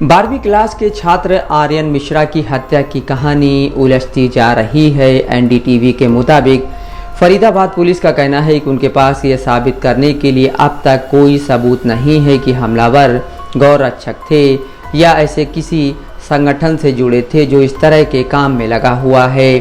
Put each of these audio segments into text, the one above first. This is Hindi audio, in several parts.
12वीं क्लास के छात्र आर्यन मिश्रा की हत्या की कहानी उलझती जा रही है। एनडीटीवी के मुताबिक फरीदाबाद पुलिस का कहना है कि उनके पास ये साबित करने के लिए अब तक कोई सबूत नहीं है कि हमलावर गौरक्षक थे या ऐसे किसी संगठन से जुड़े थे जो इस तरह के काम में लगा हुआ है।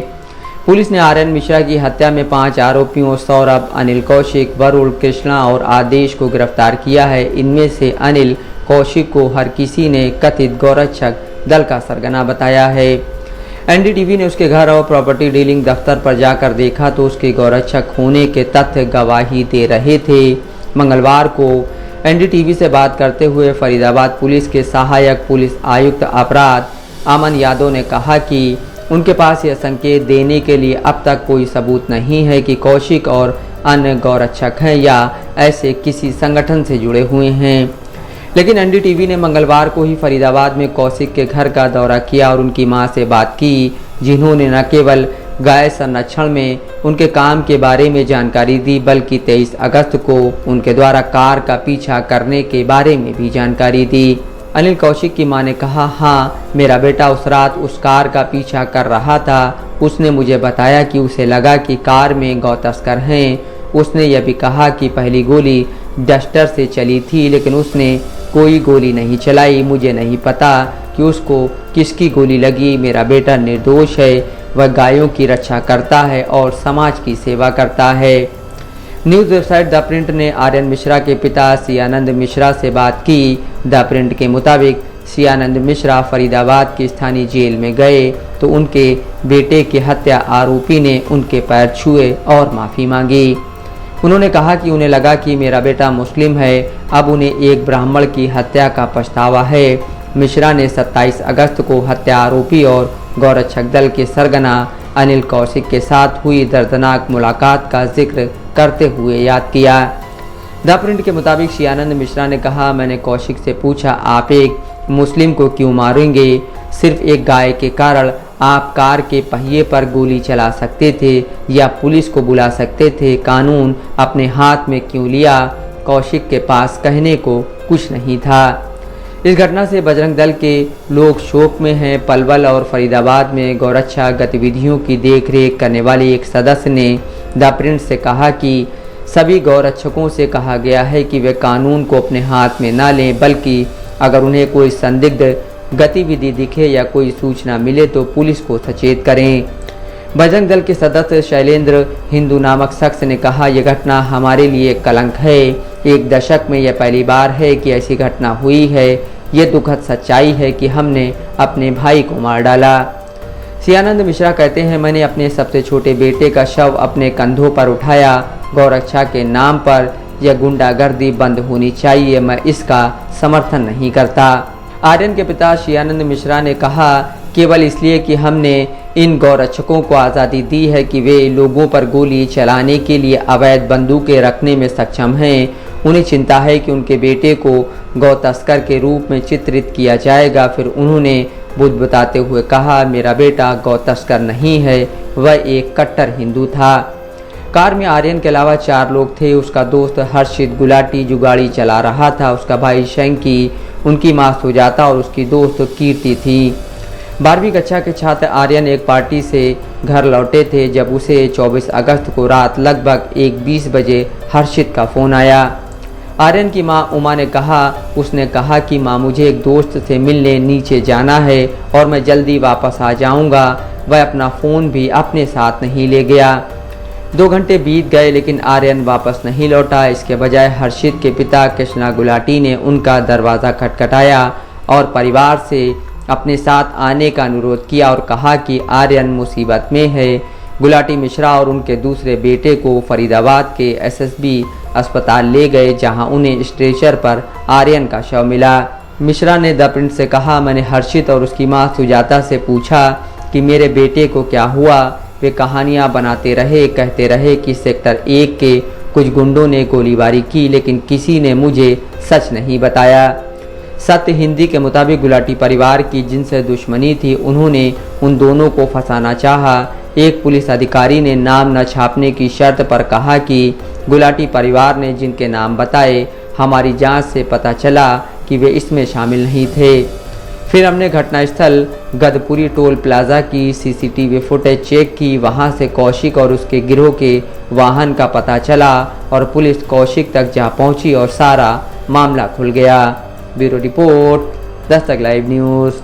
पुलिस ने आर्यन मिश्रा की हत्या में 5 आरोपियों सौरभ, अनिल कौशिक, वरुण, कृष्णा और आदेश को गिरफ्तार किया है। इनमें से अनिल कौशिक को हर किसी ने कथित गौरक्षक दल का सरगना बताया है। एनडीटीवी ने उसके घर और प्रॉपर्टी डीलिंग दफ्तर पर जाकर देखा तो उसके गौरक्षक होने के तथ्य गवाही दे रहे थे। मंगलवार को एनडीटीवी से बात करते हुए फरीदाबाद पुलिस के सहायक पुलिस आयुक्त अपराध अमन यादव ने कहा कि उनके पास यह संकेत देने के लिए अब तक कोई सबूत नहीं है कि कौशिक और अन्य गौरक्षक हैं या ऐसे किसी संगठन से जुड़े हुए हैं। लेकिन एनडीटीवी ने मंगलवार को ही फरीदाबाद में कौशिक के घर का दौरा किया और उनकी मां से बात की, जिन्होंने न केवल गाय संरक्षण में उनके काम के बारे में जानकारी दी बल्कि 23 अगस्त को उनके द्वारा कार का पीछा करने के बारे में भी जानकारी दी। अनिल कौशिक की मां ने कहा, हाँ, मेरा बेटा उस रात उस कार का पीछा कर रहा था। उसने मुझे बताया कि उसे लगा कि कार में गौ तस्कर हैं। उसने यह भी कहा कि पहली गोली डस्टर से चली थी लेकिन उसने कोई गोली नहीं चलाई। मुझे नहीं पता कि उसको किसकी गोली लगी। मेरा बेटा निर्दोष है, वह गायों की रक्षा करता है और समाज की सेवा करता है। न्यूज़ वेबसाइट द प्रिंट ने आर्यन मिश्रा के पिता सियानंद मिश्रा से बात की। द प्रिंट के मुताबिक सियानंद मिश्रा फरीदाबाद की स्थानीय जेल में गए तो उनके बेटे की हत्या आरोपी ने उनके पैर छुए और माफ़ी मांगी। उन्होंने कहा कि उन्हें लगा कि मेरा बेटा मुस्लिम है, अब उन्हें एक ब्राह्मण की हत्या का पछतावा है। मिश्रा ने 27 अगस्त को हत्या आरोपी और गौरक्षक दल के सरगना अनिल कौशिक के साथ हुई दर्दनाक मुलाकात का जिक्र करते हुए याद किया। द प्रिंट के मुताबिक सियानंद मिश्रा ने कहा, मैंने कौशिक से पूछा, आप एक मुस्लिम को क्यों मारेंगे? सिर्फ एक गाय के कारण आप कार के पहिए पर गोली चला सकते थे या पुलिस को बुला सकते थे। कानून अपने हाथ में क्यों लिया? कौशिक के पास कहने को कुछ नहीं था। इस घटना से बजरंग दल के लोग शोक में हैं। पलवल और फरीदाबाद में गौरक्षा गतिविधियों की देखरेख करने वाले एक सदस्य ने द प्रिंट से कहा कि सभी गौरक्षकों से कहा गया है कि वे कानून को अपने हाथ में न लें, बल्कि अगर उन्हें कोई संदिग्ध गतिविधि दिखे या कोई सूचना मिले तो पुलिस को सचेत करें। बजरंग दल के सदस्य शैलेंद्र हिंदू नामक शख्स ने कहा, यह घटना हमारे लिए कलंक है। एक दशक में यह पहली बार है कि ऐसी घटना हुई है। ये दुखद सच्चाई है कि हमने अपने भाई को मार डाला। सियानंद मिश्रा कहते हैं, मैंने अपने सबसे छोटे बेटे का शव अपने कंधों पर उठाया। गौरक्षा के नाम पर यह गुंडागर्दी बंद होनी चाहिए। मैं इसका समर्थन नहीं करता। आर्यन के पिता सियानंद मिश्रा ने कहा, केवल इसलिए कि हमने इन गौरक्षकों को आज़ादी दी है कि वे लोगों पर गोली चलाने के लिए अवैध बंदूकें रखने में सक्षम हैं। उन्हें चिंता है कि उनके बेटे को गौ तस्कर के रूप में चित्रित किया जाएगा। फिर उन्होंने बुद्ध बताते हुए कहा, मेरा बेटा गौ तस्कर नहीं है, वह एक कट्टर हिंदू था। कार में आर्यन के अलावा 4 लोग थे। उसका दोस्त हर्षित गुलाटी जो गाड़ी चला रहा था, उसका भाई शंकी, उनकी मां सुजाता और उसकी दोस्त कीर्ति थी। 12वीं कक्षा के छात्र आर्यन एक पार्टी से घर लौटे थे जब उसे 24 अगस्त को रात लगभग 1:20 बजे हर्षित का फ़ोन आया। आर्यन की मां उमा ने कहा, उसने कहा कि मां, मुझे एक दोस्त से मिलने नीचे जाना है और मैं जल्दी वापस आ जाऊंगा। वह अपना फ़ोन भी अपने साथ नहीं ले गया। 2 घंटे बीत गए लेकिन आर्यन वापस नहीं लौटा। इसके बजाय हर्षित के पिता कृष्णा गुलाटी ने उनका दरवाज़ा खटखटाया और परिवार से अपने साथ आने का अनुरोध किया और कहा कि आर्यन मुसीबत में है। गुलाटी मिश्रा और उनके दूसरे बेटे को फरीदाबाद के एसएसबी अस्पताल ले गए, जहां उन्हें स्ट्रेचर पर आर्यन का शव मिला। मिश्रा ने द प्रिंट से कहा, मैंने हर्षित और उसकी मां सुजाता से पूछा कि मेरे बेटे को क्या हुआ। वे कहानियां बनाते रहे, कहते रहे कि सेक्टर 1 के कुछ गुंडों ने गोलीबारी की, लेकिन किसी ने मुझे सच नहीं बताया। सत्य हिंदी के मुताबिक गुलाटी परिवार की जिनसे दुश्मनी थी, उन्होंने उन दोनों को फंसाना चाहा। एक पुलिस अधिकारी ने नाम न छापने की शर्त पर कहा कि गुलाटी परिवार ने जिनके नाम बताए, हमारी जांच से पता चला कि वे इसमें शामिल नहीं थे। फिर हमने घटनास्थल गदपुरी टोल प्लाजा की सीसीटीवी फुटेज चेक की। वहां से कौशिक और उसके गिरोह के वाहन का पता चला और पुलिस कौशिक तक जा पहुंची और सारा मामला खुल गया। Bureau report, Dastak live news.